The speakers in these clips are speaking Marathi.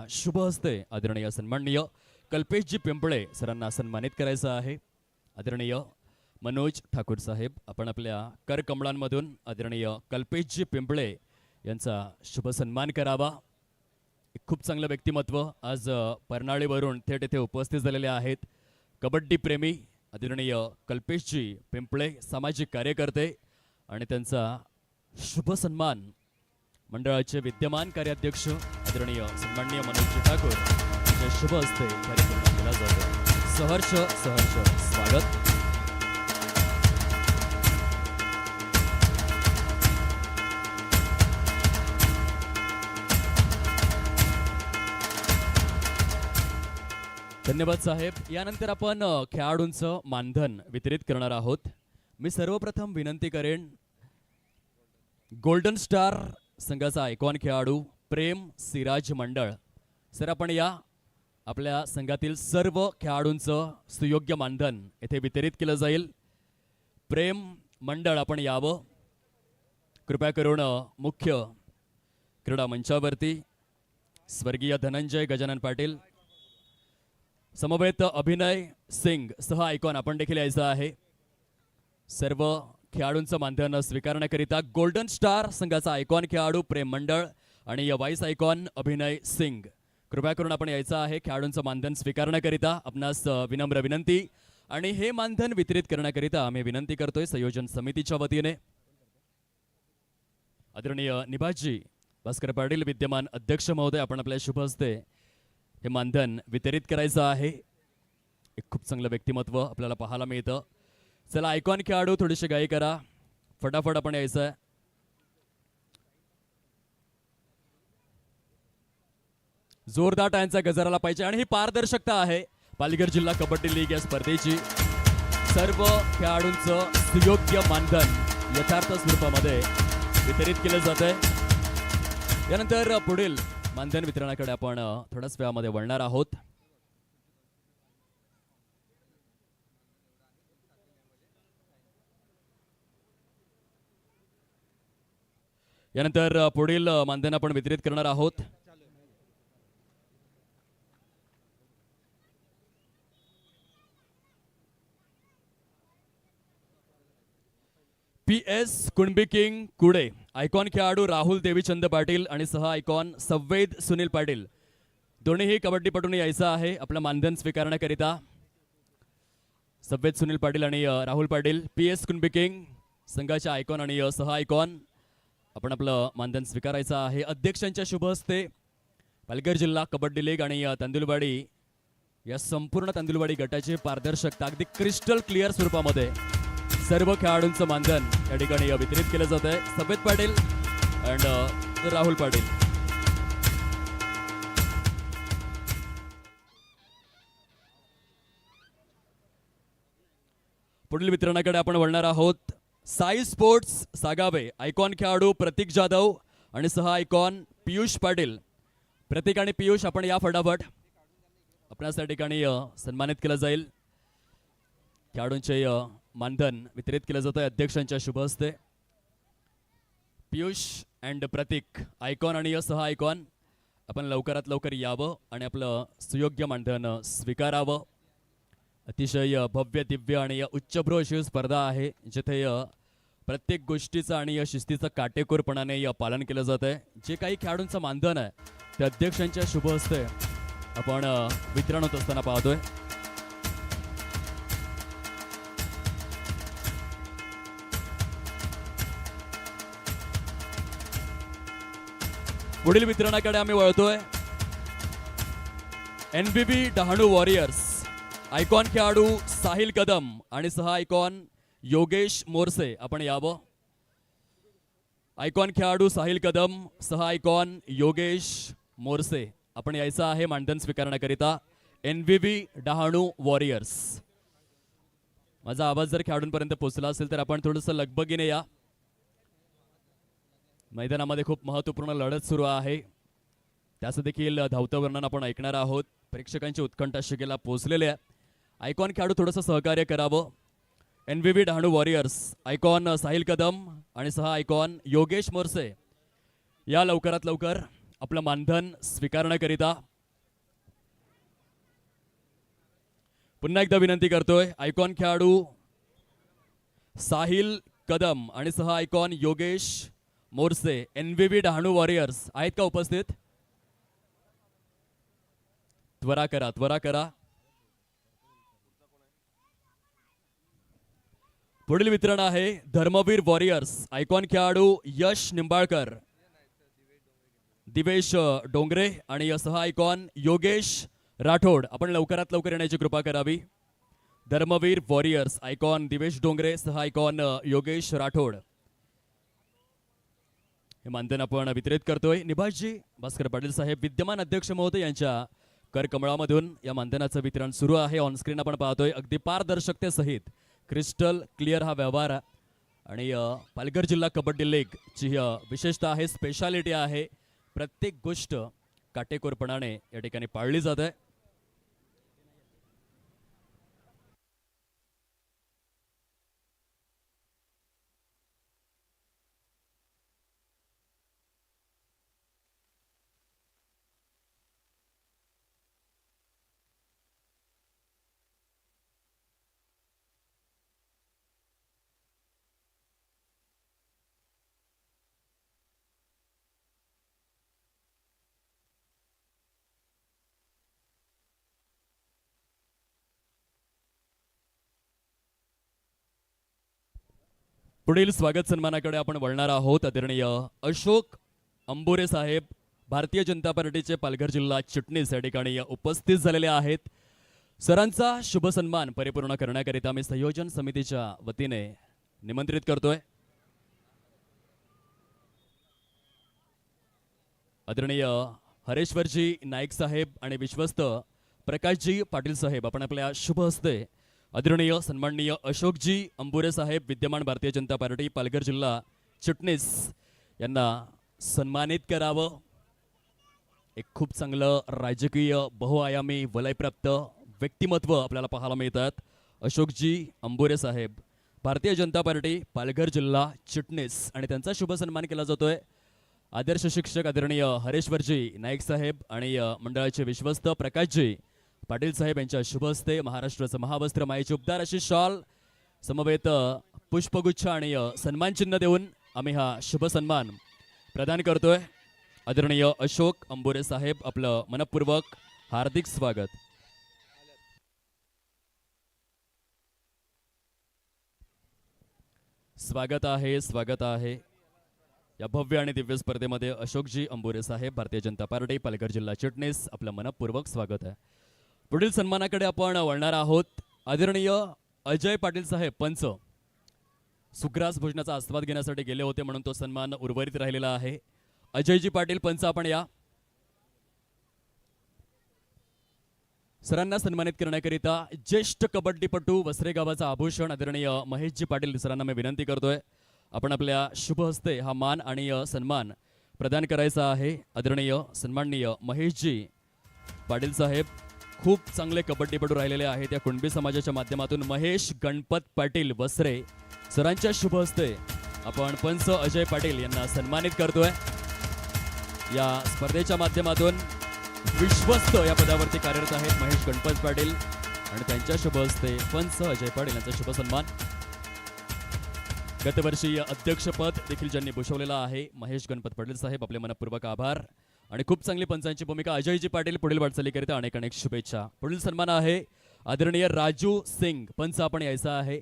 शुभ हस्ते आदरणीय सन्माननीय कल्पेशजी पिंपळे सरांना सन्मानित करायचं आहे। आदरणीय मनोज ठाकूर साहेब, आपण आपल्या करकमळांमधून आदरणीय कल्पेशजी पिंपळे यांचा शुभ सन्मान करावा। एक खूप चांगलं व्यक्तिमत्व आज परनाळीवरून थेट येथे उपस्थित झालेले आहेत। कबड्डी प्रेमी आदरणीय कल्पेशजी पिंपळे सामाजिक कार्यकर्ते आणि त्यांचा शुभ सन्मान मंडळाचे विद्यमान कार्याध्यक्ष आदरणीय सन्माननीय मनोज ठाकूर यांच्या शुभ हस्ते कार्यक्रम केला जातो। सहर्ष स्वागत। धन्यवाद साहेब। यानंतर आपण खेळाडूंचं मानधन वितरित करणार आहोत। मी सर्वप्रथम विनंती करेन गोल्डन स्टार संघाचा आयकॉन खेळाडू प्रेम सिराज मंडळ सर, आपण या आपल्या संघातील सर्व खेळाडूंचं सुयोग्य मानधन येथे वितरित केलं जाईल। प्रेम मंडळ आपण यावं कृपया करून मुख्य क्रीडा मंचावरती। स्वर्गीय धनंजय गजानन पाटील, समवेत अभिनय सिंग सह आयकॉन आपण देखील यायचं आहे। सर्व खेळाडूंचं मानधन स्वीकारण्याकरिता गोल्डन स्टार संघाचा आयकॉन खेळाडू प्रेम मंडळ आणि वाईस आयकॉन अभिनय सिंग कृपया करून आपण यायचं आहे खेळाडूंचं मानधन स्वीकारण्याकरिता। आपणास विनम्र विनंती आणि हे मानधन वितरित करण्याकरिता आम्ही विनंती करतोय संयोजन समितीच्या वतीने आदरणीय निभाजी भास्कर पाटील विद्यमान अध्यक्ष महोदय, आपण आपल्या शुभ हस्ते हे मानधन वितरित करायचं आहे। एक खूप चांगलं व्यक्तिमत्व आपल्याला पाहायला मिळतं। चला आयकॉन खेळाडू थोडीशी गाई करा, फटाफट आपण यायचं आहे। जोरदार टाळ्यांचा गजराला पाहिजे आणि ही पारदर्शकता आहे पालघर जिल्हा कबड्डी लीग या स्पर्धेची। सर्व खेळाडूंचं सुयोग्य मानधन यथार्थ स्वरूपामध्ये वितरित केलं जातंय। यानंतर पुढील मानधन वितरणाकडे आपण थोड्याच वेळामध्ये वळणार आहोत। यानंतर पुढील मानधन आपण वितरित करणार आहोत। PS कुणबी किंग कुडे आयकॉन खेळाडू राहुल देवीचंद पाटील आणि सह आयकॉन संवेद सुनील पाटील दोन्हीही कबड्डीपटूंनी यायचं आहे आपलं मानधन स्वीकारण्याकरिता। संवेद सुनील पाटील आणि राहुल पाटील PS कुणबी किंग संघाचे आयकॉन आणि सह आयकॉन आपण आपलं मानधन स्वीकारायचं आहे। अध्यक्षांच्या शुभ हस्ते पालघर जिल्हा कबड्डी लीग आणि तांदुलवाडी या संपूर्ण तांदुलवाडी गटाची पारदर्शकता अगदी क्रिस्टल क्लिअर स्वरूपामध्ये सर्व खेळाडूंचं मानधन या ठिकाणी वितरित केलं जात आहे। संवेद पाटील अँड राहुल पाटील। पुढील वितरणाकडे आपण वळणार आहोत। साई स्पोर्ट्स सागावे आयकॉन खेळाडू प्रतीक जाधव आणि सह आयकॉन पियुष पाटील। प्रतीक आणि पियुष आपण या फटाफट आपणास या ठिकाणी सन्मानित केलं जाईल। खेळाडूंचे मानधन वितरित केलं जातं अध्यक्षांच्या शुभ हस्ते। पियुष अँड प्रतीक आयकॉन आणि सह आयकॉन आपण लवकरात लवकर यावं आणि आपलं सुयोग्य मानधन स्वीकारावं। अतिशय भव्य दिव्य आणि उच्चभ्रू अशी स्पर्धा आहे जिथे प्रत्येक गोष्टीचं आणि शिस्तीचं काटेकोरपणाने पालन केलं जात आहे। जे काही खेळाडूंचं मानधन आहे ते अध्यक्षांच्या शुभ हस्ते आपण वितरण होत असताना पाहतोय। पुढील वितरणाकडे आम्ही वळतोय। NBB डहाणू वॉरियर्स आयकॉन खेळाडू साहिल कदम आणि सह आयकॉन योगेश मोरसे आपण यावं। आयकॉन खेळाडू साहिल कदम सह आयकॉन योगेश मोरसे आपण यायचं आहे मानधन स्वीकारण्याकरिता। NBB Dahanu warriors. माझा आवाज जर खेळाडूंपर्यंत पोहोचला असेल तर आपण थोडंसं लगबगीने या। मैदानामध्ये खूप महत्त्वपूर्ण लढत सुरू आहे, त्याचं देखील धावतं वर्णन आपण ऐकणार आहोत। प्रेक्षकांची उत्कंठा शिगेला पोहोचलेली आहे। आयकॉन खेळाडू थोडंसं सहकार्य करावं। NBB Dahanu warriors icon Sahil Kadam आणि सह आयकॉन योगेश मोरसे या लवकरात लवकर आपलं मानधन स्वीकारण्याकरिता पुन्हा एकदा विनंती करतोय आयकॉन खेळाडू साहिल कदम आणि सह आयकॉन योगेश मोरसे एनव्हीव्ही डहाणू वॉरियर्स आहेत का उपस्थित? त्वरा करा, त्वरा करा. पुढील वितरण आहे धर्मवीर वॉरियर्स आयकॉन खेळाडू यश निंबाळकर, दिवेश डोंगरे आणि सह आयकॉन योगेश राठोड. आपण लवकरात लवकर येण्याची कृपा करावी. धर्मवीर वॉरियर्स आयकॉन दिवेश डोंगरे सह आयकॉन योगेश राठोड हे मानधन आपण वितरित करतोय. निभाषजी भास्कर पाटील साहेब विद्यमान अध्यक्ष महोदय यांच्या करकमळामधून या मानधनाचं वितरण सुरू आहे. ऑनस्क्रीन आपण पाहतोय अगदी पारदर्शकतेसहित क्रिस्टल क्लिअर हा व्यवहार आणि पालघर जिल्हा कबड्डी लीग ची विशेषता आहे, स्पेशालिटी आहे. प्रत्येक गोष्ट काटेकोरपणाने या ठिकाणी पाळली जाते. पुढील स्वागत सन्मानाकडे आपण वळणार आहोत. आदरणीय अशोक अंबोरे साहेब भारतीय जनता पार्टीचे पालघर जिल्हा चिटणीस या ठिकाणी उपस्थित झालेले आहेत. सरांचा शुभ सन्मान परिपूर्ण करण्याकरिता मी संयोजन समितीच्या वतीने निमंत्रित करतोय. आदरणीय हरेश्वरजी नाईक साहेब आणि विश्वस्त प्रकाशजी पाटील साहेब आपण आपल्या शुभ हस्ते आदरणीय सन्माननीय अशोकजी अंबुरे साहेब विद्यमान भारतीय जनता पार्टी पालघर जिल्हा चिटणीस यांना सन्मानित करावं. एक खूप चांगलं राजकीय बहुआयामी वलयप्राप्त व्यक्तिमत्व आपल्याला पाहायला मिळतात. अशोकजी अंबुरे साहेब भारतीय जनता पार्टी पालघर जिल्हा चिटणीस आणि त्यांचा शुभ सन्मान केला जातोय. आदर्श शिक्षक आदरणीय हरेश्वरजी नाईक साहेब आणि मंडळाचे विश्वस्त प्रकाशजी पाटील साहेब यांच्या शुभ हस्ते महाराष्ट्राचं महावस्त्र मायेची उपदार अशी शॉल समवेत पुष्पगुच्छ आणि सन्मान चिन्ह देऊन आम्ही हा शुभ सन्मान प्रदान करतोय. आदरणीय अशोक अंबोरे साहेब आपलं मनपूर्वक हार्दिक स्वागत. स्वागत आहे, स्वागत आहे. या भव्य आणि दिव्य स्पर्धेमध्ये अशोकजी अंबोरे साहेब भारतीय जनता पार्टी पालघर जिल्हा चिटणीस आपलं मनपूर्वक स्वागत आहे. पुढील सन्मानाकडे आपण वळणार आहोत. आदरणीय अजय पाटील साहेब पंच सुग्रास भोजनाचा आस्वाद घेण्यासाठी गेले होते म्हणून तो सन्मान उर्वरित राहिलेला आहे. अजयजी पाटील पंच आपण या. सरांना सन्मानित करण्याकरिता ज्येष्ठ कबड्डीपटू वसरे गावाचा आभूषण आदरणीय महेशजी पाटील सरांना मी विनंती करतोय आपण आपल्या शुभ हस्ते हा मान आणि सन्मान प्रदान करायचा आहे. आदरणीय सन्माननीय महेशजी पाटील साहेब खूप चांगले कबड्डीपटू राहिलेले आहेत. या कुणबी समाजाच्या माध्यमातून महेश गणपत पाटील वसरे सरांच्या शुभ हस्ते आपण पंच अजय पाटील यांना सन्मानित करतोय. या स्पर्धेच्या माध्यमातून विश्वस्त या पदावरती कार्यरत आहेत महेश गणपत पाटील आणि त्यांच्या शुभ हस्ते पंच अजय पाटील यांचा शुभ सन्मान. गतवर्षीय अध्यक्षपद देखील ज्यांनी भूषवलेलं आहे महेश गणपत पाटील साहेब आपले मनपूर्वक आभार आणि खूप चांगली पंचांची भूमिका. अजयजी पाटील पुढील वाटचालीकरिता अनेक अनेक शुभेच्छा. पुढील सन्मान आहे आदरणीय राजू सिंग पंच आपण यायचा आहे.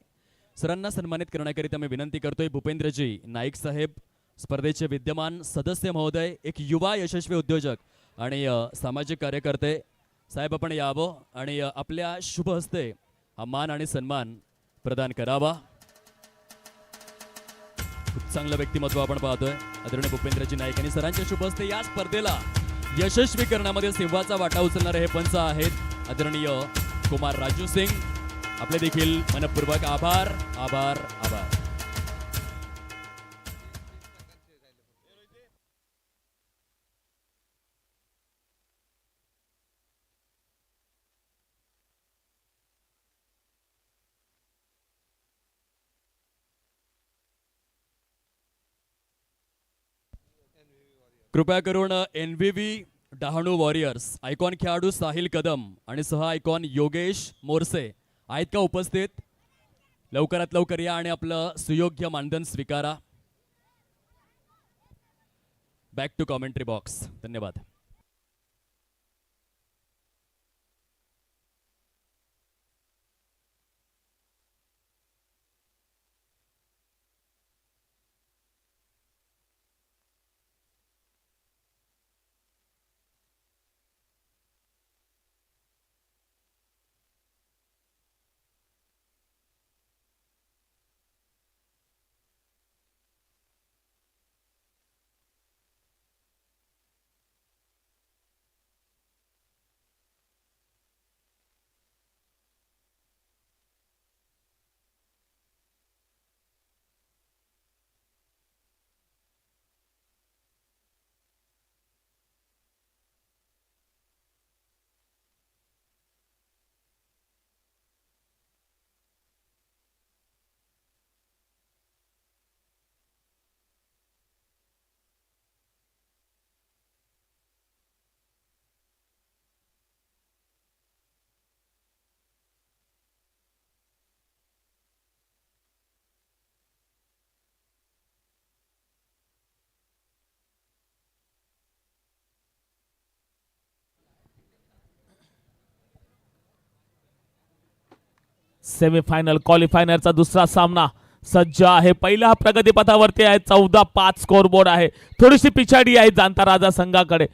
सरांना सन्मानित करण्याकरिता मी विनंती करतोय भूपेंद्रजी नाईक साहेब स्पर्धेचे विद्यमान सदस्य महोदय, एक युवा यशस्वी उद्योजक आणि सामाजिक कार्यकर्ते साहेब आपण यावं आणि आपल्या शुभ हस्ते हा मान आणि सन्मान प्रदान करावा. खूप चांगलं व्यक्तिमत्व आपण पाहतोय आदरणीय भूपेंद्रजी नाईक आणि सरांच्या शुभ हस्ते या स्पर्धेला यशस्वी करण्यामध्ये सिंहाचा वाटा उचलणारे हे पंच आहेत आदरणीय कुमार राजू सिंग आपले देखील मनपूर्वक आभार आभार आभार. कृपया करून एनव्हीव्ही डहाणू वॉरियर्स आयकॉन खेळाडू साहिल कदम आणि सह आयकॉन योगेश मोरसे आहेत का उपस्थित? लवकरात लवकर या आणि आपलं सुयोग्य मानधन स्वीकारा. Back to commentary box. धन्यवाद. सेमीफायनल क्वालिफायरचा दुसरा सामना सज्ज आहे. पहिला प्रगतीपथावरती आहे. 14-5 स्कोरबोर्ड आहे. थोडीशी पिछाडी आहे जाणता राजा संघाकडे.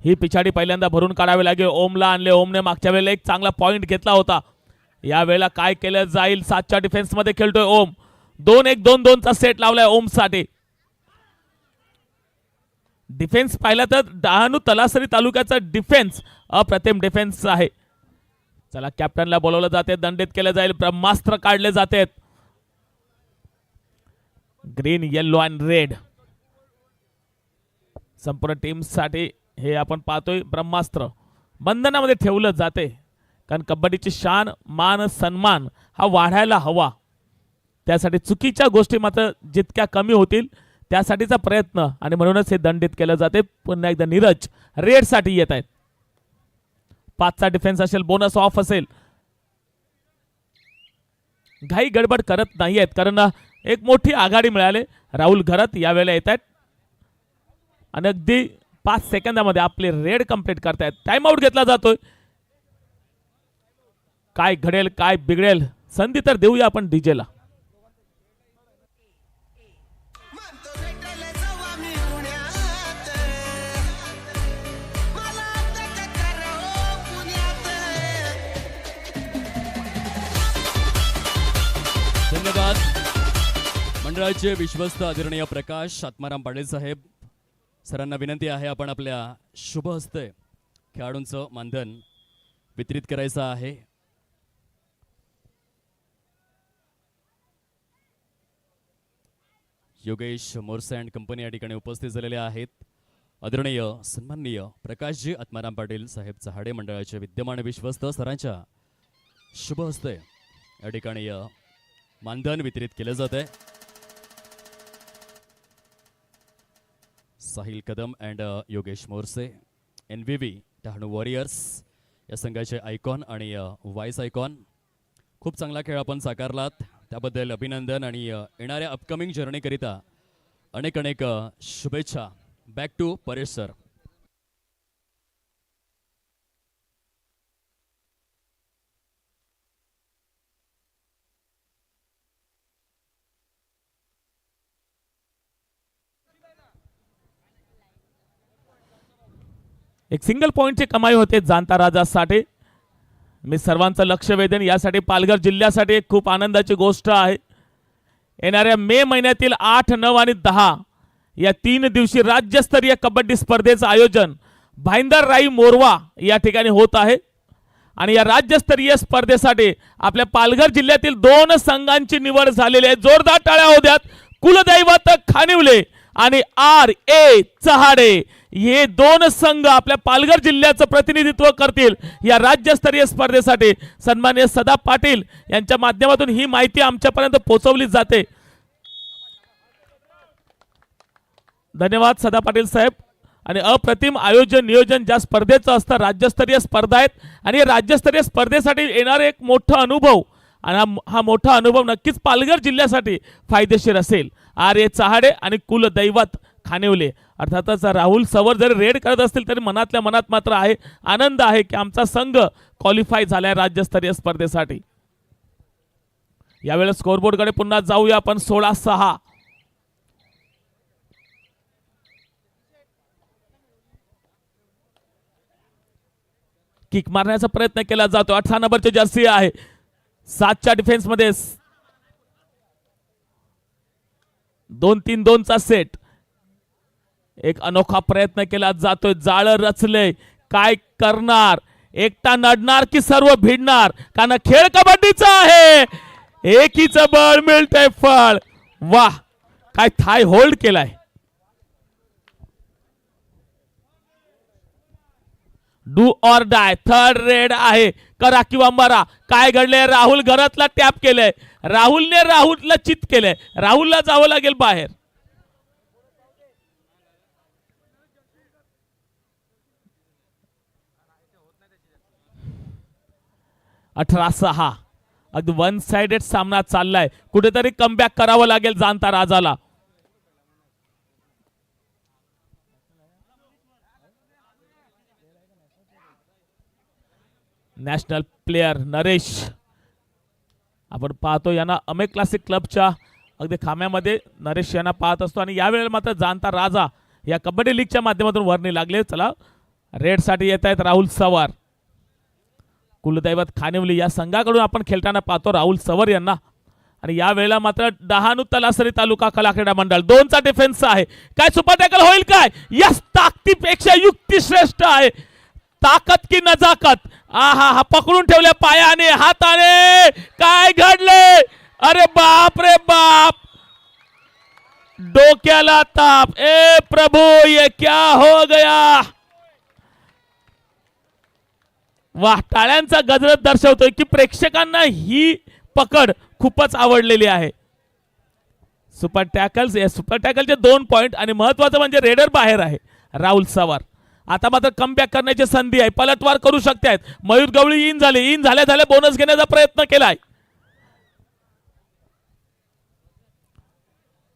ही पिछाडी पहिल्यांदा भरून काढावी लागेल. ओमला आणले. ओमने मागच्या वेळेला एक चांगला पॉइंट घेतला होता. या वेळेला काय केलं जाईल? 7च्या डिफेन्स मध्ये खेळतोय ओम. 2-1-2-2 सेट लावलाय ओम साठी. डिफेन्स पाहिला तर डहाणू तलासरी तालुक्याचा डिफेन्स अप्रतिम डिफेन्स आहे. चला कॅप्टनला बोलवलं जाते. दंडित केले जाईल. ब्रह्मास्त्र काढले जाते. ग्रीन येलो अँड रेड संपूर्ण टीम साठी हे आपण पाहतोय. ब्रह्मास्त्र बंधनामध्ये ठेवलं जाते कारण कबड्डीची शान मान सन्मान हा वाढायला हवा. त्यासाठी चुकीच्या गोष्टी मात्र जितक्या कमी होतील त्यासाठीचा प्रयत्न आणि म्हणूनच हे दंडित केलं जाते. पुन्हा एकदा नीरज रेड साठी येत आहेत. 5चा डिफेन्स असेल. बोनस ऑफ असेल. घाई गडबड करत नाहीयेत कारण एक मोठी आघाडी मिळाली. राहुल घरत यावेळेला येत आहेत आणि अगदी 5 सेकंदामध्ये आपले रेड कंप्लीट करतायत. टाइम आउट घेतला जातोय. काय घडेल काय बिघडेल संधी तर देऊया आपण डीजेला. धन्यवाद. मंडळाचे विश्वस्त आदरणीय प्रकाश आत्माराम पाटील साहेब सरांना विनंती आहे आपण आपल्या शुभ हस्ते खेळाडूंचं मानधन वितरित करायचं आहे. योगेश मोरसे अँड कंपनी या ठिकाणी उपस्थित झालेले आहेत. आदरणीय सन्माननीय प्रकाशजी आत्माराम पाटील साहेब चहाडे मंडळाचे विद्यमान विश्वस्त सरांच्या शुभ हस्ते या ठिकाणी मानधन वितरित केले जाते. Sahil Kadam and Yogesh Morse NVV Dahanu warriors या संघाचे आयकॉन आणि व्हाईस आयकॉन. खूप चांगला खेळ आपण साकारलात त्याबद्दल अभिनंदन आणि येणाऱ्या अपकमिंग जर्नीकरिता अनेक अनेक शुभेच्छा. Back to Paresh sir. एक सिंगल पॉइंटची कमाई होते जाणता राजासाठी. मी सर्वांचं लक्ष वेधेन. यासाठी पालघर जिल्ह्यासाठी एक खूप आनंदाची गोष्ट आहे. येणाऱ्या मे महिन्यातील 8, 9 आणि 10 या 3 दिवशी राज्यस्तरीय कबड्डी स्पर्धेचं आयोजन भाईंदर राई मोरवा या ठिकाणी होत आहे. आणि या राज्यस्तरीय स्पर्धेसाठी आपल्या पालघर जिल्ह्यातील 2 संघांची निवड झालेली आहे. जोरदार टाळ्या होऊ द्यात. कुलदैवत खानिवले आणि RA चहाडे हे 2 संघ आपल्या पालघर जिल्ह्याचं प्रतिनिधित्व करतील या राज्यस्तरीय स्पर्धेसाठी. सन्माननीय सदा पाटील यांच्या माध्यमातून ही माहिती आमच्यापर्यंत पोहोचवली जाते. धन्यवाद सदा पाटील साहेब. आणि अप्रतिम आयोजन नियोजन ज्या स्पर्धेचं असतं, राज्यस्तरीय स्पर्धा आहेत आणि राज्यस्तरीय स्पर्धेसाठी येणारे एक मोठा अनुभव आणि हा मोठा अनुभव नक्कीच पालघर जिल्ह्यासाठी फायदेशीर असेल. आर्य चहाडे आणि कुलदैवत खानिवले अर्थातच राहुल सवर जरी रेड करत असतील तरी मनातल्या मनात मात्र आहे आनंद आहे की आमचा संघ क्वालिफाय झालाय राज्यस्तरीय स्पर्धेसाठी. यावेळेस स्कोरबोर्डकडे पुन्हा जाऊया आपण. 16-6 किक मारण्याचा प्रयत्न केला जातो. 18 नंबरची जर्सी आहे. 7च्या डिफेन्स मध्ये 2-3-2 चा सेट. एक अनोखा प्रयत्न केला जातोय. जाळं रचले, काय करणार, एकटा नडणार की सर्व भिडणार, कारण खेळ कबड्डीचा आहे. एकीच बळ मिळतंय फळ. वाह, काय थाय होल्ड केलाय. Do or dye. Third red आहे. करा किंवा मरा. काय घडले, राहुल घरातला टॅप केलंय. राहुलला चित केलंय. राहुलला जावं लागेल बाहेर. अठरा 6 अगदी वन साइडेड सामना चाललाय. कुठेतरी कमबॅक करावं लागेल जाणता राजाला. नॅशनल प्लेयर नरेश आपण पाहतो यांना अमे क्लासिक क्लबच्या अगदी खाम्यामध्ये नरेश यांना पाहत असतो. आणि यावेळेला मात्र जाणता राजा या कबड्डी लीगच्या माध्यमातून वरणी लागले. चला रेड साठी येत आहेत राहुल सवार. कुलदैवत खानिवली या संघाकडून आपण खेळताना पाहतो राहुल सवर यांना. आणि यावेळेला मात्र डहाणू तलासरी तालुका कला क्रीडा मंडळ 2चा डिफेन्स आहे. काय सुपर टॅकल होईल काय. यस, ताकदीपेक्षा युक्ती श्रेष्ठ आहे. ताकद की नजाकत. आहा हा पकडून ठेवल्या पायाने हाताने. काय घडले, अरे बाप रे बाप, डोक्याला ताप. ए प्रभू ये क्या हो गया. वाह, टाळ्यांचा गजरत दर्शवतोय की प्रेक्षकांना ही पकड खूपच आवडलेली आहे. सुपर टॅकल्स, या सुपर टॅकलचे 2 पॉइंट आणि महत्वाचं म्हणजे रेडर बाहेर आहे राहुल सवार. आता मात्र कमबॅक करण्याची संधी आहे. पलटवार करू शकतात. मयूर गवळी इन झाल्या बोनस घेण्याचा प्रयत्न केलाय.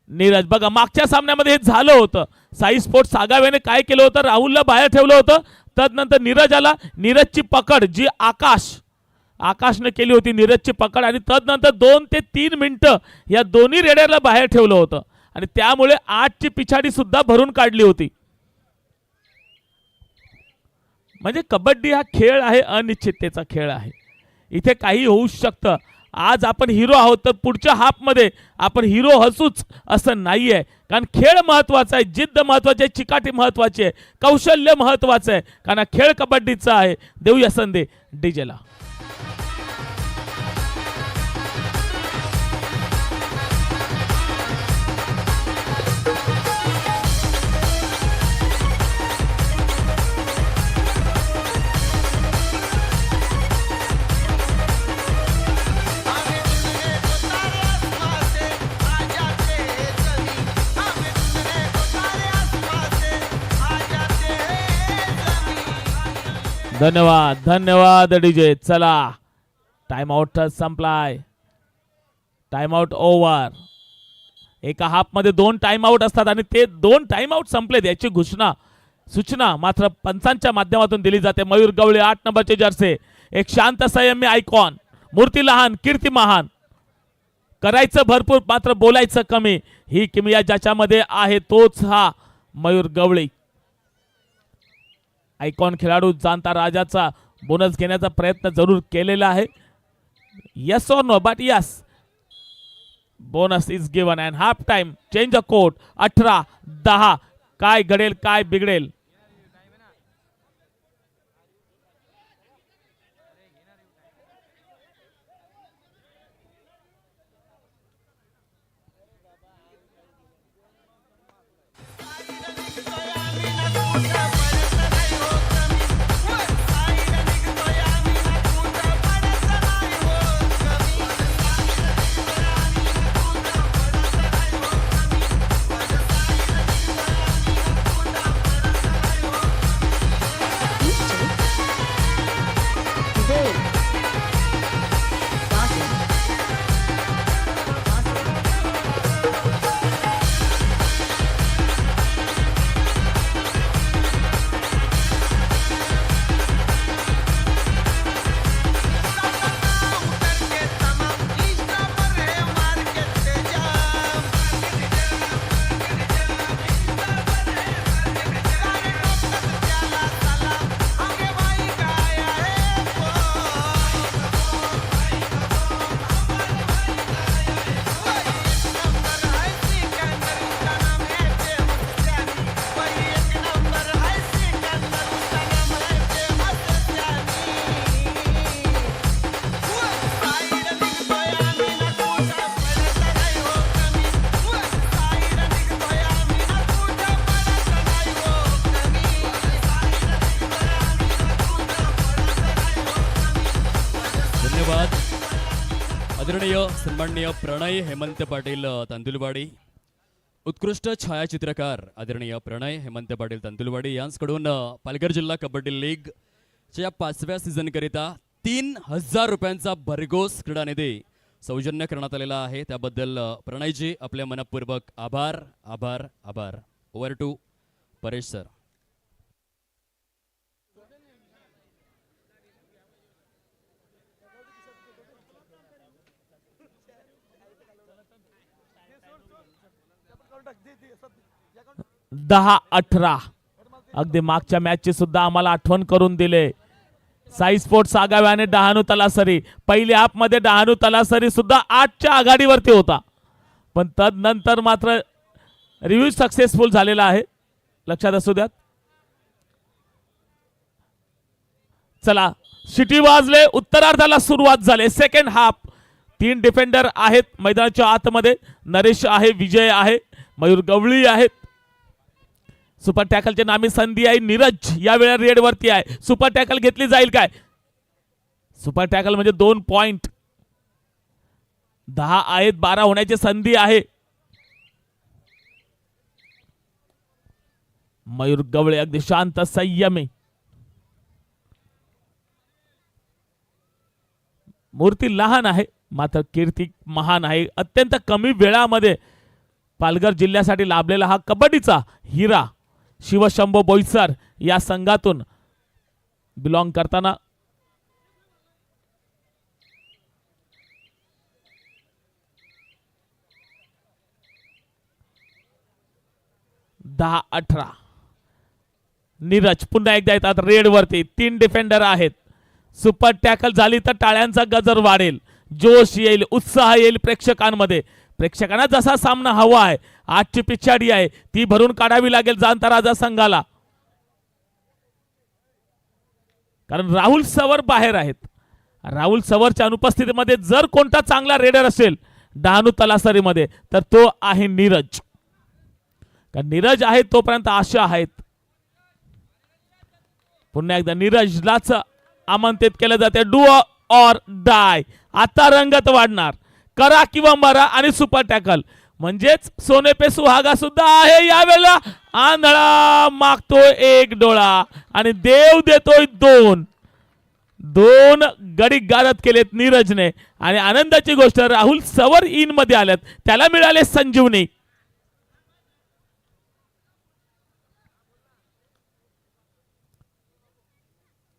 नीरज बघा मागच्या सामन्यामध्ये हे झालं होतं. साई स्पोर्ट्स सागाव्याने काय केलं होतं, राहुलला बाहेर ठेवलं होतं. तदनंतर नीरज आला. नीरजची पकड जी आकाशने केली होती नीरजची पकड. आणि तदनंतर 2 ते 3 मिनिटं या दोन्ही रेडरला बाहेर ठेवलं होतं आणि त्यामुळे 8ची पिछाडी सुद्धा भरून काढली होती. म्हणजे कबड्डी हा खेळ आहे, अनिश्चिततेचा खेळ आहे. इथे काही होऊ शकतं. आज आपण हिरो आहोत तर पुढच्या हाफमध्ये आपण हिरो हसूच असं नाहीये. कारण खेळ महत्वाचा आहे, जिद्द महत्वाची आहे, चिकाटी महत्वाची आहे, कौशल्य महत्वाचं आहे. कारण खेळ कबड्डीचा आहे. देऊया संधी डीजेला. धन्यवाद डीजे. चला टाइम आउट संपलाय. Time out over. एका हाफ मध्ये 2 टाइम आउट असतात आणि ते 2 टाइम आउट संपलेत याची सूचना मात्र पंचांच्या माध्यमातून दिली जाते. मयूर गवळे 8 नंबरचे जर्सी. एक शांत संयमी आयकॉन. मूर्ती लहान कीर्ती महान. करायचं भरपूर मात्र बोलायचं कमी. ही किमया ज्याच्यामध्ये आहे तोच हा मयूर गवळे. आयकॉन खेळाडू जाणता राजाचा बोनस घेण्याचा प्रयत्न जरूर केलेला आहे. Yes or no, but yes, bonus is given. And half time change a court. 18-10. काय घडेल काय बिघडेल. धन्यवाद. आदरणीय सन्माननीय प्रणय हेमंत पाटील तांदुलवाडी, उत्कृष्ट छायाचित्रकार आदरणीय प्रणय हेमंत पाटील तांदुलवाडी यांच्याकडून पालघर जिल्हा कबड्डी लीग च्या 5व्या सीझन करिता 3000 रुपयांचा भरघोस क्रीडा निधी सौजन्य करण्यात आलेला आहे. त्याबद्दल प्रणयजी आपल्या मनपूर्वक आभार आभार आभार. Over to Paresh sir. दहा 18 अगदी मागच्या मॅचची सुद्धा आम्हाला आठवण करून दिले. साई स्पोर्ट्स आगाव्याने डहाणू तलासरी पहिल्या हाफ मध्ये डहाणू तलासरी सुद्धा 8च्या आघाडीवरती होता, पण तदनंतर मात्र रिव्ह्यू सक्सेसफुल झालेला आहे. लक्षात असू द्यात. चला शिटी वाजले, उत्तरार्धाला सुरुवात झाली. Second half. 3 डिफेंडर आहेत मैदानाच्या आतमध्ये. नरेश आहे, विजय आहे, मयूर गवळी आहेत. सुपर टॅकलच्या नामी संधी आहे. नीरज यावेळेला रेड वरती आहे. सुपर टॅकल घेतली जाईल काय? सुपर टॅकल म्हणजे 2 पॉइंट. 10 आहेत, 12 होण्याची संधी आहे. मयूर गवळे अगदी शांत संयमी. मूर्ती लहान आहे मात्र कीर्ती महान आहे. अत्यंत कमी वेळामध्ये पालघर जिल्ह्यासाठी लाभलेला हा कबड्डीचा हिरा शिवशंभो बोईसर या संघातून बिलॉंग करताना दहा 18. नीरज पुन्हा एकदा येतात रेड वरती. 3 डिफेंडर आहेत. सुपर टॅकल झाली तर टाळ्यांचा गजर वाढेल, जोश येईल, उत्साह येईल प्रेक्षकांमध्ये. प्रेक्षकांना जसा सामना हवा आहे, आजची पिछाडी आहे ती भरून काढावी लागेल जाणता राजा संघाला. कारण राहुल सवर बाहेर आहेत. राहुल सवरच्या अनुपस्थितीमध्ये जर कोणता चांगला रेडर असेल डहाणू तलासरीमध्ये तर तो आहे नीरज. कारण नीरज आहे तोपर्यंत आशा आहेत. पुन्हा एकदा नीरजलाच आमंत्रित केलं जाते. डू ऑर डाय. आता रंगत वाढणार. करा किंवा मरा आणि सुपर टॅकल म्हणजेच सोने पे सुहागा सुद्धा आहे. यावेळेला आंधळा मागतोय 1 डोळा आणि देव देतोय 2. 2 गडी गारद केलेत नीरजने. आणि आनंदाची गोष्ट राहुल सवर इन मध्ये आल्यात, त्याला मिळाले संजीवनी.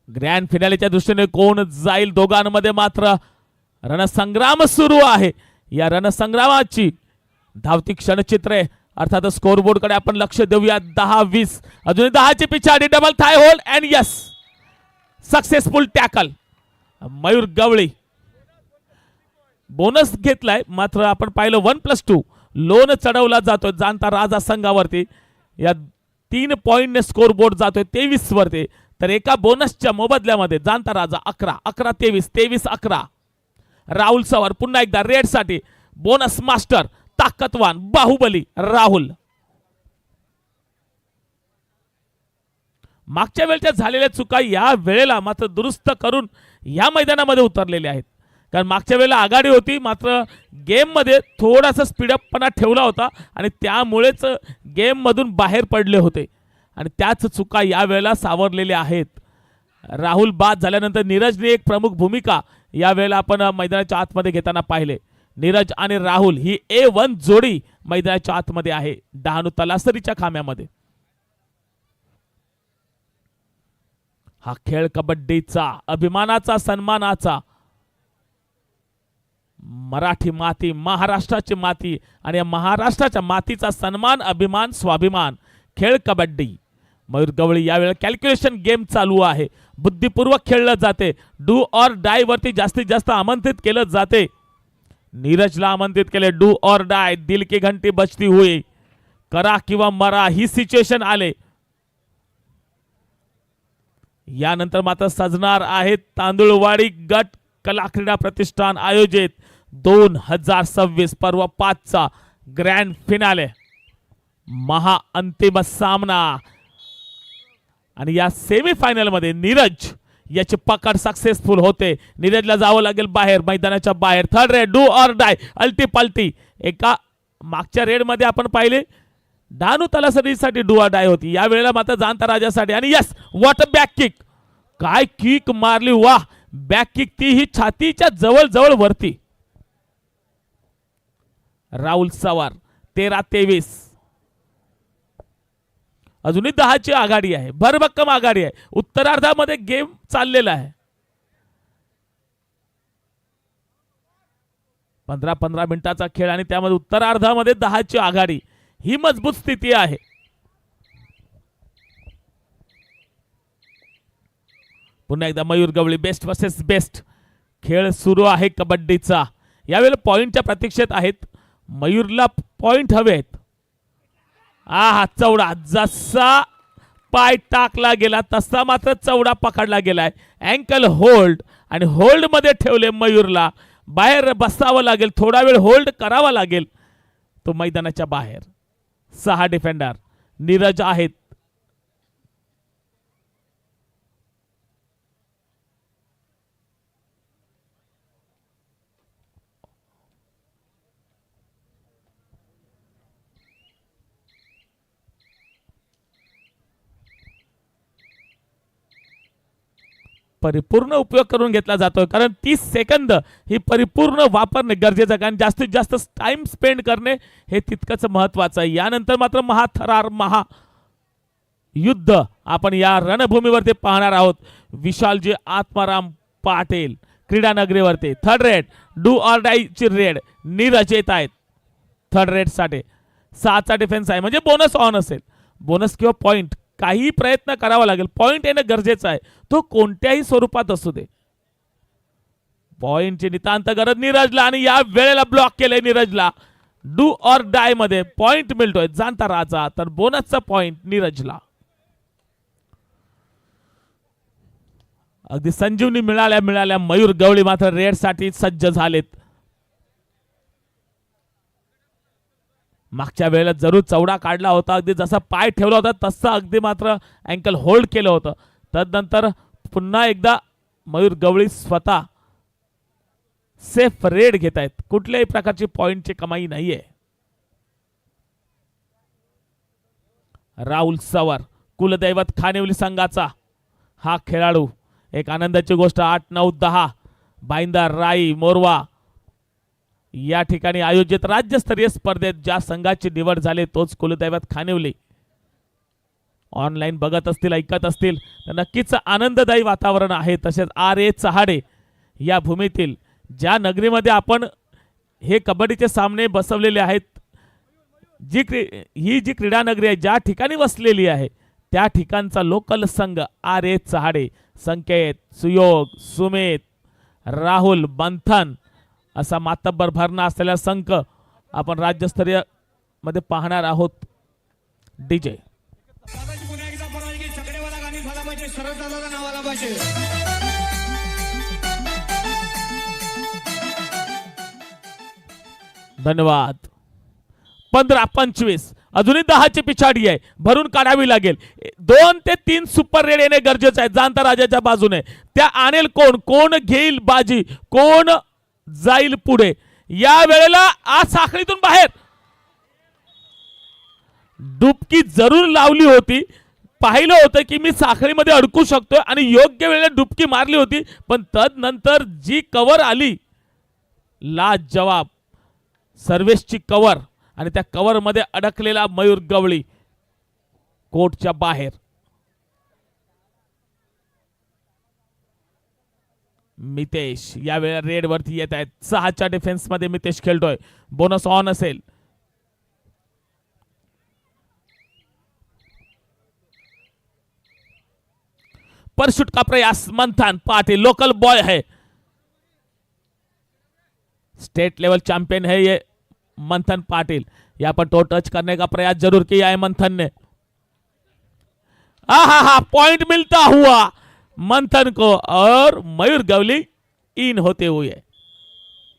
ग्रँड फिनालेच्या दृष्टीने कोण जाईल दोघांमध्ये मात्र रणसंग्राम सुरू आहे. या रणसंग्रामाची धावती क्षणचित्रे अर्थात स्कोरबोर्ड कडे आपण लक्ष देऊया. 10-20 अजून 10ची पिछाडी. Double thigh hold and yes successful tackle. Mayur Gawali bonus घेतलाय मात्र आपण पाहिलं 1+2 लोन चढवला जातोय जाणता राजा संघावरती. या 3 पॉइंटने स्कोरबोर्ड जातोय 23 वरती. तर एका बोनसच्या मोबदल्यामध्ये जाणता राजा 11 23 23 11. राहुल सवार पुन्हा एकदा रेड साठी. बोनस मास्टर ताकदवान बाहुबली राहुल. मागच्या वेळच्या झालेल्या चुका या वेळेला मात्र दुरुस्त करून या मैदानामध्ये उतरलेले आहेत. कारण मागच्या वेळेला आघाडी होती मात्र गेम मध्ये थोडासा स्पीडअपपणा ठेवला होता आणि त्यामुळेच गेम मधून बाहेर पडले होते आणि त्याच चुका या वेळेला सावरलेल्या आहेत. राहुल बाद झाल्यानंतर नीरजने एक प्रमुख भूमिका या वेळेला आपण मैदानाच्या आतमध्ये घेताना पाहिले. नीरज आणि राहुल ही A1 जोडी मैदानाच्या आतमध्ये आहे डहाणू तलासरीच्या खाम्यामध्ये. हा खेळ कबड्डीचा, अभिमानाचा, सन्मानाचा. मराठी माती, महाराष्ट्राची माती आणि या महाराष्ट्राच्या मातीचा सन्मान, अभिमान, स्वाभिमान. खेळ कबड्डी. मयूर गवळी यावेळेला कॅल्क्युलेशन गेम चालू आहे. बुद्धिपूर्वक खेळलं जाते. डू ऑर डाय वरती जास्तीत जास्त आमंत्रित केलं जाते. नीरजला आमंत्रित केले. डू ऑर डाय, दिल की घंटी बजती हुई. करा किंवा मरा ही सिच्युएशन आले. यानंतर मात्र सजणार आहेत तांदुळवाडी गट कला क्रीडा प्रतिष्ठान आयोजित 2026 पर्व 5चा ग्रँड फिनाले महाअंतिम सामना. आणि या सेमीफायनल मध्ये नीरज याची पकड सक्सेसफुल होते. नीरजला जावं लागेल बाहेर, मैदानाच्या बाहेर. Third raid do or die, अल्टी पल्टी. एका मागच्या रेड मध्ये आपण पाहिले डानू तलासरीसाठी डू ऑर डाय होती, या वेळेला मात्र जाणता राजासाठी. आणि yes, what a back kick, काय किक मारली, वाह. बॅक किक ती ही छातीच्या जवळ जवळ वरती. राहुल सवार 13-23, अजूनही 10ची आघाडी आहे, भरभक्कम आघाडी आहे. उत्तरार्धामध्ये गेम चाललेला आहे. 15-15 मिनिटाचा खेळ आणि त्यामध्ये उत्तरार्धामध्ये 10ची आघाडी, ही मजबूत स्थिती आहे. पुन्हा एकदा मयूर गवळी, बेस्ट वर्सेस बेस्ट खेळ सुरू आहे कबड्डीचा. यावेळेला पॉइंटच्या प्रतीक्षेत आहेत. मयूरला पॉइंट हवे आहेत. हा चौडा, जसा पाय टाकला गेला तसा मात्र चौडा पकडला गेलाय. अँकल होल्ड, आणि होल्ड मध्ये ठेवले मयूरला. बाहेर बसावं लागेल, थोडा वेळ होल्ड करावा लागेल. तो मैदानाच्या बाहेर. 6 डिफेंडर नीरज आहेत. परिपूर्ण उपयोग करून घेतला जातोय, कारण 30 सेकंद ही परिपूर्ण वापरणे गरजेचं आहे. कारण जास्तीत जास्त टाइम स्पेंड करणे हे तितकंच महत्वाचं आहे. यानंतर मात्र महाथरार युद्ध आपण या रणभूमीवरती पाहणार आहोत. विशालजी आत्माराम पाटील क्रीडानगरीवरती. Third raid do or die ची रेड नीरज येत आहेत. थर्ड रेड साठी 6चा डिफेन्स आहे, म्हणजे बोनस ऑन असेल. बोनस किंवा पॉइंट काही प्रयत्न करावा लागेल. पॉइंट येणं गरजेचं आहे, तो कोणत्याही स्वरूपात असू दे. पॉइंटची नितांत गरज नीरजला, आणि या वेळेला ब्लॉक केलंय नीरजला. डू ऑर डाय मध्ये पॉइंट मिळतोय जाणता राजा, तर बोनसचा पॉइंट नीरजला. अगदी संजीवनी मिळाल्या मयूर गवळी मात्र रेड साठी सज्ज झालेत. मागच्या वेळेला जरूर चौडा काढला होता, अगदी जसा पाय ठेवला होता तसं अगदी मात्र अँकल होल्ड केलं होतं. तदनंतर पुन्हा एकदा मयूर गवळी स्वतः सेफ रेड घेत आहेत. कुठल्याही प्रकारची पॉइंटची कमाई नाहीये. राहुल सवार कुलदैवत खानिवली संघाचा हा खेळाडू. एक आनंदाची गोष्ट, 8-9-10 भाईंदर राई मोरवा या ठिकाणी आयोजित राज्यस्तरीय स्पर्धेत ज्या संघाची निवड झाली तोच कुलदैवत खानिवली. ऑनलाईन बघत असतील, ऐकत असतील तर नक्कीच आनंददायी वातावरण आहे. तसेच RA चहाडे या भूमीतील ज्या नगरीमध्ये आपण हे कबड्डीचे सामने बसवलेले आहेत, ही जी क्रीडा नगरी आहे ज्या ठिकाणी वसलेली आहे त्या ठिकाणचा लोकल संघ RA चहाडे. संकेत, सुयोग, सुमित, राहुल, मंथन असा मातब्बर भरणा असलेला संघ आपण राज्यस्तरीय मध्ये पाहणार आहोत. डीजे धन्यवाद. 15-25 अजूनही 10ची पिछाडी आहे, भरून काढावी लागेल. 2 ते 3 सुपर रेड येणे गरजेचं आहे जाणता राजाच्या बाजूने. त्या आणेल कोण, कोण घेईल बाजी, कोण जाईल पुढे. या वेळेला आज साखळीतून बाहेर डुबकी जरूर लावली होती. पाहिलं होतं की मी साखळीमध्ये अडकू शकतोय आणि योग्य वेळेला डुबकी मारली होती, पण तदनंतर जी कव्हर आली, लाजवाब सर्वेशची कव्हर, आणि त्या कव्हर मध्ये अडकलेला मयूर गवळी कोर्टच्या बाहेर. मितेश यावेळेला रेड वरती येत आहेत. 6च्या डिफेन्स मध्ये मितेश खेळतोय. बोनस ऑन असेल. परशूट का प्रयास मंथन पाटिल, लोकल बॉय है, स्टेट लेवल चैंपियन है ये मंथन पाटिल. यहाँ पर टो टच करने का प्रयास जरूर किया है मंथन ने. हा पॉइंट मिलता हुआ मंथन को, और मयूर गवली इन होते हुए.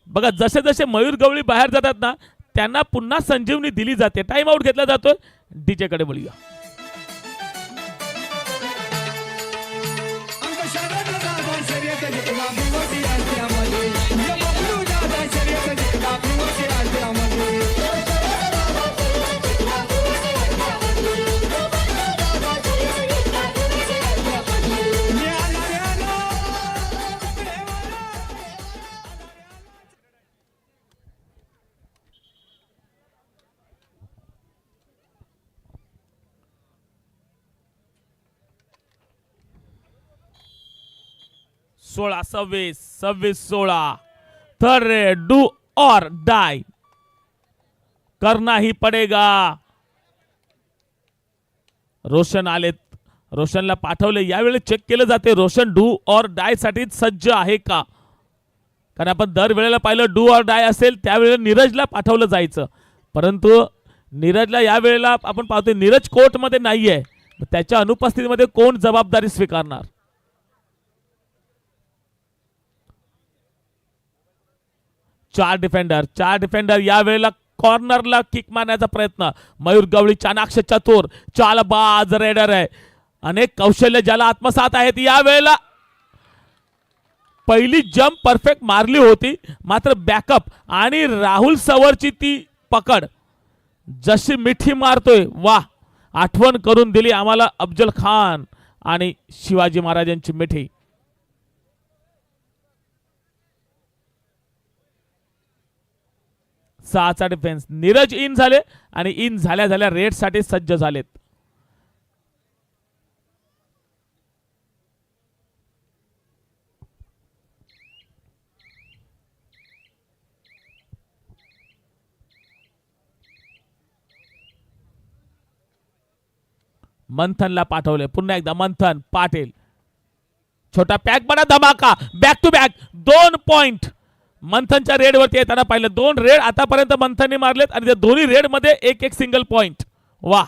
बघा जसे जसे मयूर गवळी बाहेर जातात ना त्यांना पुन्हा संजीवनी दिली जाते. टाइम आउट घेतला जातोय. डीजे कडे बोलूया. शर्यत जिंकला पिवशी आशियामध्ये या बबलू दादा शर्यत जिंकला पिवशी आशियामध्ये सोळा 26 26 16 थर्ड रेड डू और डाई करना ही पडेगा. रोशन आलेत, रोशनला पाठवले. यावेळी चेक केलं जाते रोशन डू और डाय साठी सज्ज आहे का, कारण आपण दर वेळेला पाहिलं डू और डाय असेल त्यावेळेला नीरजला पाठवलं जायचं, परंतु नीरजला या वेळेला आपण पाहतोय नीरज कोर्टमध्ये नाहीये. त्याच्या अनुपस्थितीमध्ये कोण जबाबदारी स्वीकारणार. चार डिफेंडर या वेळेला कॉर्नरला किक मारण्याचा प्रयत्न. मयूर गवळी चाणाक्ष चतुर चालबाज रेडर आहे, अनेक कौशल्य ज्याला आत्मसात आहेत. या वेळेला पहिली जंप परफेक्ट मारली होती, मात्र बॅकअप आणि राहुल सवरची ती पकड जशी मिठी मारतोय, वा आठवण करून दिली आम्हाला अफजल खान आणि शिवाजी महाराजांची मिठी. सहाचा डिफेन्स. नीरज इन झाले आणि इन झाल्या झाल्या रेड साठी सज्ज झालेत. मंथनला पाठवले. पुन्हा एकदा मंथन पाटील. छोटा पॅक बडा धमाका. बॅक टू बॅक 2 पॉइंट मंथनच्या रेड वरती येताना पाहिलं. 2 रेड आतापर्यंत मंथनने मारलेत आणि त्या दोन्ही रेड मध्ये एक सिंगल पॉइंट. वा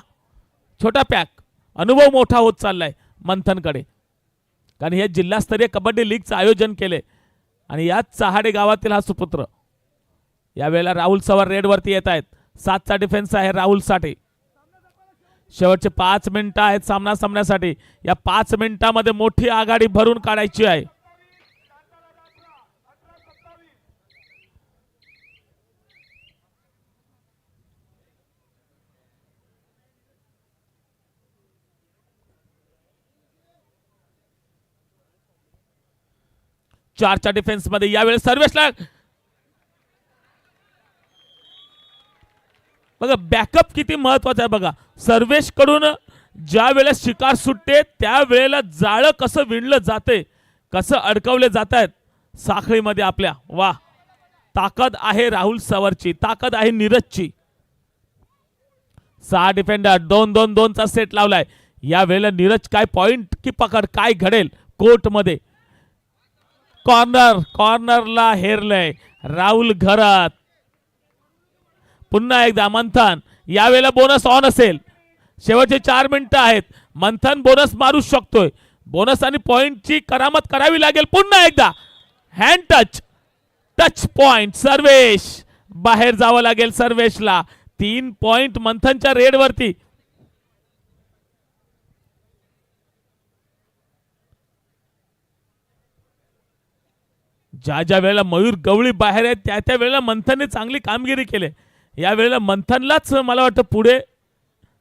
छोटा पॅक. अनुभव मोठा होत चाललाय मंथनकडे, कारण हे जिल्हास्तरीय कबड्डी लीगचं आयोजन केले आणि याच चहाडे गावातील हा सुपुत्र. यावेळेला राहुल सवार रेड वरती येत आहेत. 7चा डिफेन्स आहे राहुल साठी. शेवटचे 5 मिनिटं आहेत सामना संपण्यासाठी. या 5 मिनिटांमध्ये मोठी आघाडी भरून काढायची आहे. चारच्या डिफेन्स मध्ये यावेळेस सर्वेशला बघा बॅकअप किती महत्वाचा आहे. बघा सर्वेश कडून ज्या वेळेला शिकार सुटते त्यावेळेला जाळं कसं विणलं जाते, कसं अडकवले जात आहेत साखळीमध्ये आपल्या. वा ताकद आहे राहुल सवरची, ताकद आहे नीरजची. 6 डिफेंडर 2-2-2चा सेट लावलाय. या वेळेला नीरज काय पॉइंट की पकड, काय घडेल कोर्ट मध्ये. कॉर्नरला हेरलंय राहुल घरात. पुन्हा एकदा मंथन. यावेळेला बोनस ऑन असेल. शेवटचे 4 मिनिटं आहेत. मंथन बोनस मारू शकतोय. बोनस आणि पॉइंटची करामत करावी लागेल. पुन्हा एकदा हँड टच पॉइंट. सर्वेश बाहेर जावं लागेल. सर्वेशला 3 पॉइंट मंथनच्या रेड वरती. ज्या वेळेला मयूर गवळी बाहेर आहेत त्या वेळेला मंथनने चांगली कामगिरी केली. या वेळेला मंथनलाच मला वाटतं पुढे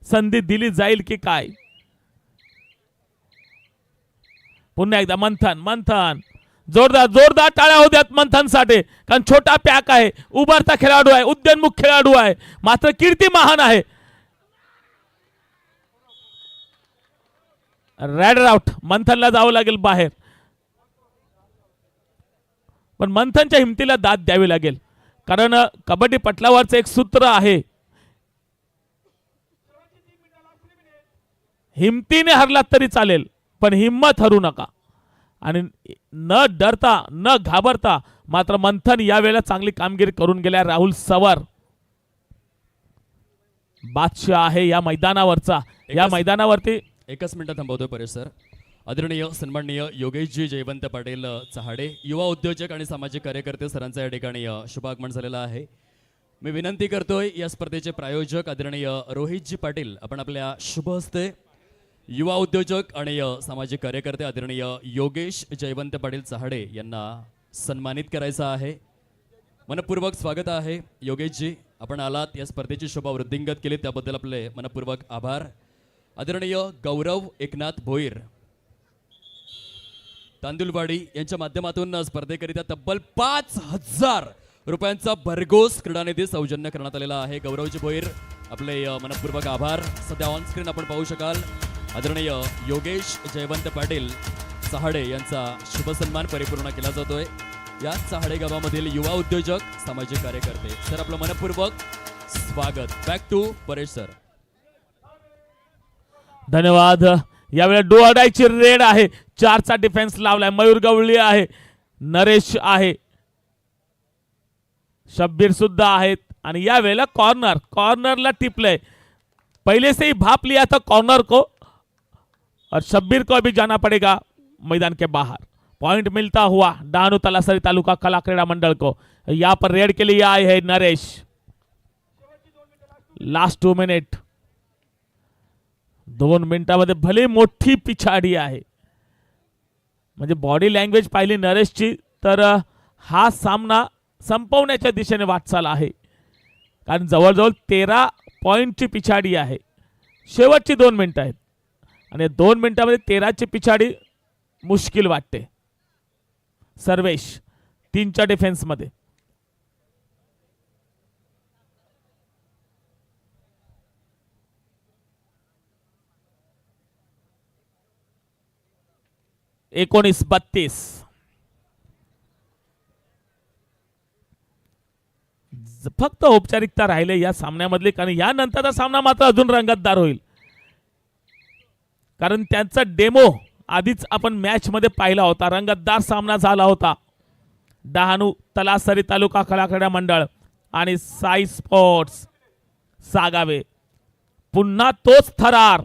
संधी दिली जाईल की काय. पुन्हा एकदा मंथन जोरदार टाळ्या होऊ द्यात मंथनसाठी, कारण छोटा पॅक आहे, उभरता खेळाडू आहे, उद्योन्मुख खेळाडू आहे, मात्र कीर्ती महान आहे. Rider out. मंथनला जावं लागेल बाहेर, पण मंथनच्या हिमतीला दाद द्यावी लागेल, कारण कबड्डी पटलावरचं एक सूत्र आहे, हिमतीने हरलात तरी चालेल पण हिम्मत हरू नका. आणि न डरता न घाबरता मात्र मंथन यावेळेला चांगली कामगिरी करून गेल्या. राहुल सवार बादशाह आहे या मैदानावरचा. या मैदानावरती एकच मिनिट थांबवतोय परेश सर. आदरणीय सन्माननीय योगेशजी जयवंत पाटील चहाडे, युवा उद्योजक आणि सामाजिक कार्यकर्ते सरांचं या ठिकाणी शुभागमन झालेलं आहे. मी विनंती करतोय या स्पर्धेचे प्रायोजक आदरणीय रोहितजी पाटील, आपण आपल्या शुभ हस्ते युवा उद्योजक आणि सामाजिक कार्यकर्ते आदरणीय योगेश जयवंत पाटील चहाडे यांना सन्मानित करायचं आहे. मनपूर्वक स्वागत आहे योगेशजी, आपण आलात, या स्पर्धेची शोभा वृद्धिंगत केली त्याबद्दल आपले मनपूर्वक आभार. आदरणीय गौरव एकनाथ भोईर तांदुलवाडी यांच्या माध्यमातून स्पर्धेकरिता तब्बल 5,000 रुपयांचा भरघोस क्रीडा निधी सौजन्य करण्यात आलेला आहे. गौरवजी भोईर आपले मनपूर्वक आभार. सध्या ऑन स्क्रीन आपण पाहू शकाल आदरणीय योगेश जयवंत पाटील चहाडे यांचा शुभ सन्मान परिपूर्ण केला जातोय. या चहाडे गावामधील युवा उद्योजक सामाजिक कार्यकर्ते सर, आपलं मनपूर्वक स्वागत. Back to Paresh sir. धन्यवाद. यावेळेला डू ऑर डायची रेड आहे. 4चा डिफेन्स लावलाय. मयूर गवळी आहे, नरेश आहे, शब्बीर सुद्धा आहेत आणि यावेळेला कॉर्नरला टिपलंय. पहले से ही भाप लिया था कॉर्नर को और शब्बीर को अभी जाना पड़ेगा मैदान के बाहर. पॉइंट मिलता हुआ डहाणू तलासरी तालुका कला क्रीडा मंडल को. यहाँ पर रेड के लिए आए हैं नरेश. Last 2 minute. 2 मिनिटांमध्ये भले मोठी पिछाडी आहे. म्हणजे बॉडी लँग्वेज पाहिली नरेशची तर हा सामना संपवण्याच्या दिशेने वाटचाल आहे. कारण जवळजवळ 13 पॉइंटची पिछाडी आहे. शेवटची 2 मिनिटं आहेत आणि 2 मिनिटांमध्ये 13ची पिछाडी मुश्किल वाटते. सर्वेश 3च्या डिफेन्स मध्ये. एकोणीस 32. फक्त औपचारिकता राहिले या सामन्यामधले, कारण यानंतरचा सामना मात्र अजून रंगतदार होईल. कारण त्यांचा डेमो आधीच आपण मॅच मध्ये पाहिला होता. रंगतदार सामना झाला होता. डहाणू तलासरी तालुका कला क्रीडा मंडळ आणि साई स्पोर्ट्स सागावे. पुन्हा तोच थरार,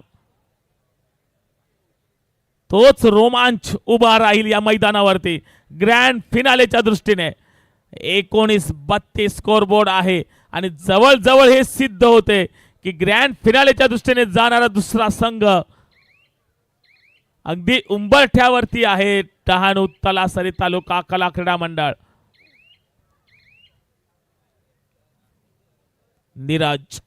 तोच रोमांच उभा राहील या मैदानावरती ग्रँड फिनालेच्या दृष्टीने. 19-32 स्कोरबोर्ड आहे आणि जवळजवळ हे सिद्ध होते की ग्रँड फिनालेच्या दृष्टीने जाणारा दुसरा संघ अगदी उंबरठ्यावरती आहे. डहाणू तलासरी तालुका कला क्रीडा मंडळ. नीरज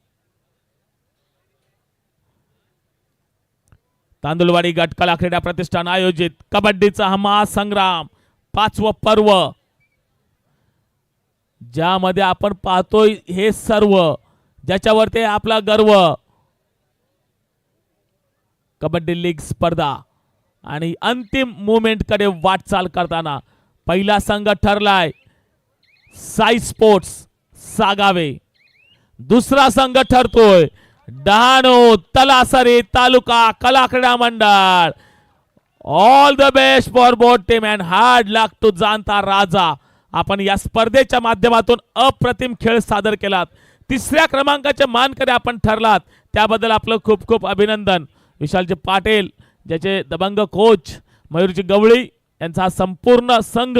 तांदुलवाडी गट कला क्रीडा प्रतिष्ठान आयोजित कबड्डीचा हा महासंग्राम 5वं पर्व, ज्यामध्ये आपण पाहतोय हे सर्व, ज्याच्यावरती आपला गर्व. कबड्डी लीग स्पर्धा आणि अंतिम मुवमेंट कडे वाटचाल करताना पहिला संघ ठरलाय साई स्पोर्ट्स सागावे. दुसरा संघ ठरतोय डहाणू तलासरी तालुका कला क्रीडा मंडळ. All the best for both team and hard luck to Janata Raja. आपण या स्पर्धेच्या माध्यमातून अप्रतिम खेळ सादर केलात. 3ऱ्या क्रमांकाचे मानकरी आपण ठरलात, त्याबद्दल आपलं खूप खूप अभिनंदन. विशालजी पाटील, ज्याचे दबंग कोच, मयूरजी गवळी यांचा संपूर्ण संघ,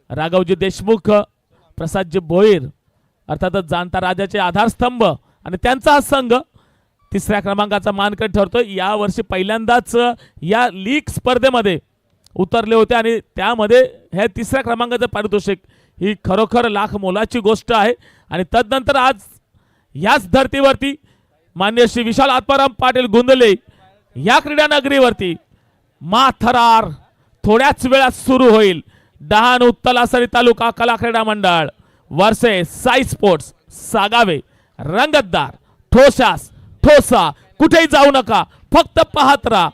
राघवजी देशमुख, प्रसादजी भोईर अर्थातच जाणता राजाचे आधारस्तंभ आणि त्यांचा हा संघ 3ऱ्या क्रमांकाचा मानकरी ठरतोय. या वर्षी पहिल्यांदाच या लीग स्पर्धेमध्ये उतरले होते आणि त्यामध्ये हे 3ऱ्या क्रमांकाचं पारितोषिक ही खरोखर लाख मोलाची गोष्ट आहे. आणि तदनंतर आज याच धर्तीवरती मान्य श्री विशाल आत्माराम पाटील गुंदले या क्रीडा नगरीवरती माथरार थोड्याच वेळात सुरू होईल. डहाणू तलासरी तालुका कला क्रीडा मंडळ वर्सेस साई स्पोर्ट्स सागावे. रंगतदार, ठोसा, कुठेही जाऊ नका, फक्त पाहत राहा.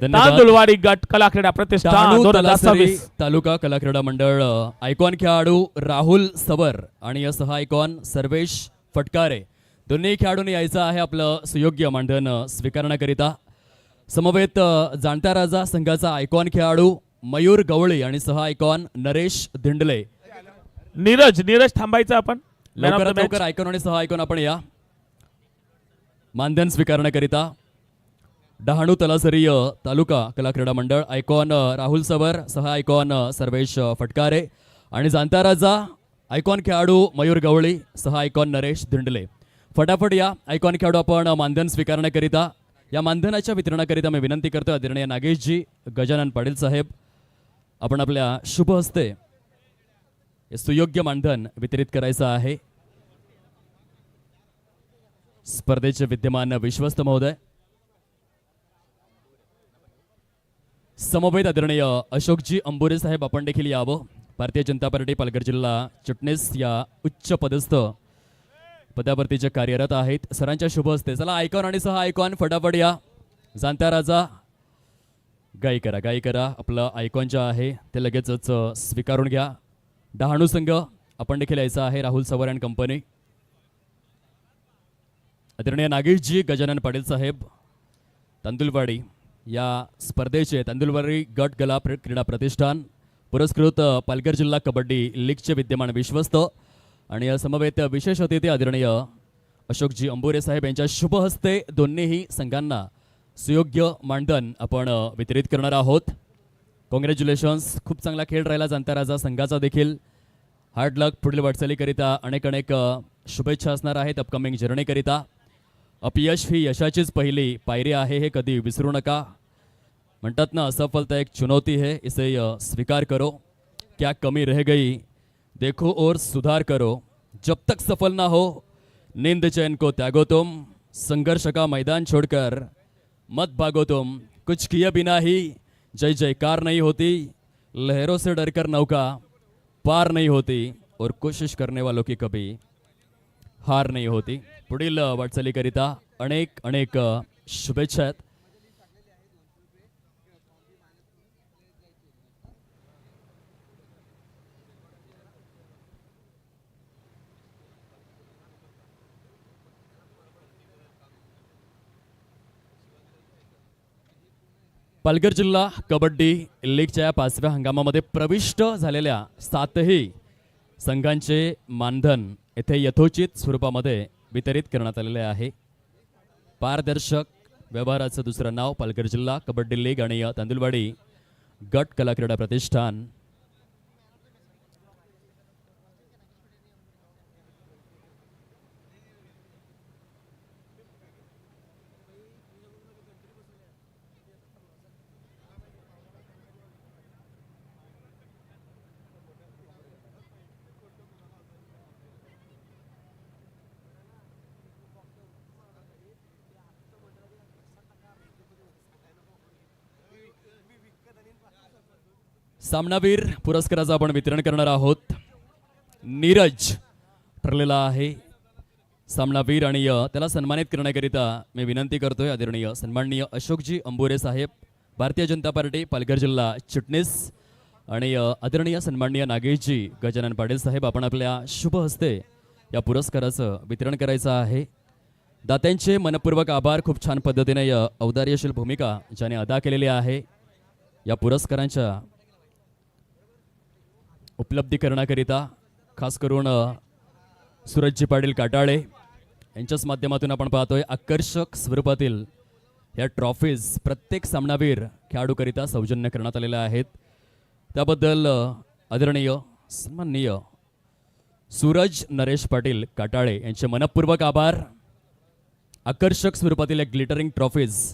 तांदुलवाडी गट कला क्रीडा प्रतिष्ठान डहाणू 2026 तलासरी तालुका कला क्रीडा मंडळ. आयकॉन खेळाडू राहुल सवर आणि सह आयकॉन सर्वेश फटकारे दोन्ही खेळाडूंनी यायचं आहे आपलं सुयोग्य मानधन स्वीकारण्याकरिता. समवेत जाणता राजा संघाचा आयकॉन खेळाडू मयूर गवळी आणि सह आयकॉन नरेश धिंडले. नीरज थांबायचं आपण. लवकरात लवकर आयकॉन आणि सह आयकॉन आपण या मानधन स्वीकारण्याकरिता. डहाणू तलासरी तालुका कला क्रीडा मंडळ आयकॉन राहुल सवर, सह आयकॉन सर्वेश फटकारे आणि जाणता राजा आयकॉन खेळाडू मयूर गवळी, सह आयकॉन नरेश धिंडले. फटाफट या आयकॉन खेळाडू आपण मानधन स्वीकारण्याकरिता. या मानधनाच्या वितरणाकरिता मी विनंती करतो आदरणीय नागेशजी गजानन पाटील साहेब, आपण आपल्या शुभ हस्ते हे सुयोग्य मानधन वितरित करायचं आहे. स्पर्धेचे विद्यमान विश्वस्त महोदय, समवेत आदरणीय अशोकजी अंबुरे साहेब, आपण देखील यावं. भारतीय जनता पार्टी पालघर जिल्हा चिटणीस या उच्च पदस्थ पदावरती जे कार्यरत आहेत, सरांच्या शुभ हस्ते. चला आयकॉन आणि सह आयकॉन फटाफट या. जाणता राजा गाई करा. आपलं आयकॉन जे आहे ते लगेचच स्वीकारून घ्या. डहाणू संघ आपण देखील यायचं आहे. राहुल सवर अँड कंपनी. आदरणीय नागेशजी गजानन पाटील साहेब, तांदुलवाडी या स्पर्धेचे तांदुलवाडी गट कला क्रीडा प्रतिष्ठान पुरस्कृत पालघर जिल्हा कबड्डी लीगचे विद्यमान विश्वस्त आणि या समवेत विशेष अतिथी आदरणीय अशोकजी अंबुरे साहेब यांच्या शुभ हस्ते दोन्हीही संघांना सुयोग्य मानधन आपण वितरित करणार आहोत. कॉंग्रॅच्युलेशन्स, खूप चांगला खेळ राहिला जाणता राजा संघाचा देखील. हार्ड लक पुढील वाटचालीकरिता अनेक शुभेच्छा असणार आहेत अपकमिंग जर्नीकरिता. अपयश ही यशाचीच पहिली पायरी आहे, हे कधी विसरू नका. म्हणतात ना, असफलता एक चुनौती है, इसे स्वीकार करो. क्या कमी रह गई देखो और सुधार करो. जब तक सफल ना हो नींद चैन को त्यागो तुम. संघर्ष का मैदान छोड़कर मत भागो तुम. कुछ किए बिना ही जय जयकार नहीं होती. लहरों से डरकर नौका पार नहीं होती और कोशिश करने वालों की कभी हार नहीं होती. पुढील वाटचालीकरिता अनेक शुभेच्छा आहेत. पालघर जिल्हा कबड्डी लीगच्या या 5व्या हंगामामध्ये प्रविष्ट झालेल्या 7ही संघांचे मानधन येथे यथोचित स्वरूपामध्ये वितरित करण्यात आलेले आहे. पारदर्शक व्यवहाराचं दुसरं नाव पालघर जिल्हा कबड्डी लीग आणि तांदुलवाडी गट कला क्रीडा प्रतिष्ठान. सामनावीर पुरस्काराचं आपण वितरण करणार आहोत. नीरज ठरलेला आहे सामनावीर आणि त्याला सन्मानित करण्याकरिता मी विनंती करतोय आदरणीय सन्माननीय अशोकजी अंबुरे साहेब, भारतीय जनता पार्टी पालघर जिल्हा चिटणीस आणि आदरणीय सन्माननीय नागेशजी गजानन पाटील साहेब, आपण आपल्या शुभ हस्ते या पुरस्काराचं वितरण करायचं आहे. दात्यांचे मनपूर्वक आभार. खूप छान पद्धतीने औदार्यशील भूमिका ज्याने अदा केलेली आहे. या पुरस्कारांच्या उपलब्धीकरणाकरिता खास करून सूरजजी पाटील काटाळे यांच्याच माध्यमातून आपण पाहतोय आकर्षक स्वरूपातील या ट्रॉफीज प्रत्येक सामनावीर खेळाडूकरिता सौजन्य करण्यात आलेल्या आहेत. त्याबद्दल आदरणीय सन्माननीय सूरज नरेश पाटील काटाळे यांचे मनपूर्वक आभार. आकर्षक स्वरूपातील एक ग्लिटरिंग ट्रॉफीज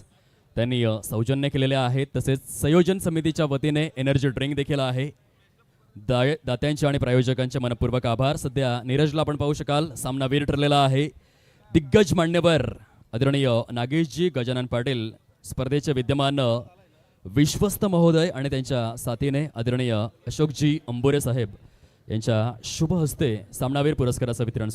त्यांनी सौजन्य केलेल्या आहेत. तसेच संयोजन समितीच्या वतीने एनर्जी ड्रिंक देखील आहे. दात्यांचे आणि प्रायोजकांचे मनपूर्वक आभार. सध्या नीरजला आपण पाहू शकाल सामनावीर ठरलेला आहे. दिग्गज मान्यवर आदरणीय नागेशजी गजानन पाटील, स्पर्धेचे विद्यमान विश्वस्त महोदय आणि त्यांच्या साथीने आदरणीय अशोकजी अंबुरे साहेब यांच्या शुभ हस्ते सामनावीर पुरस्काराचं वितरण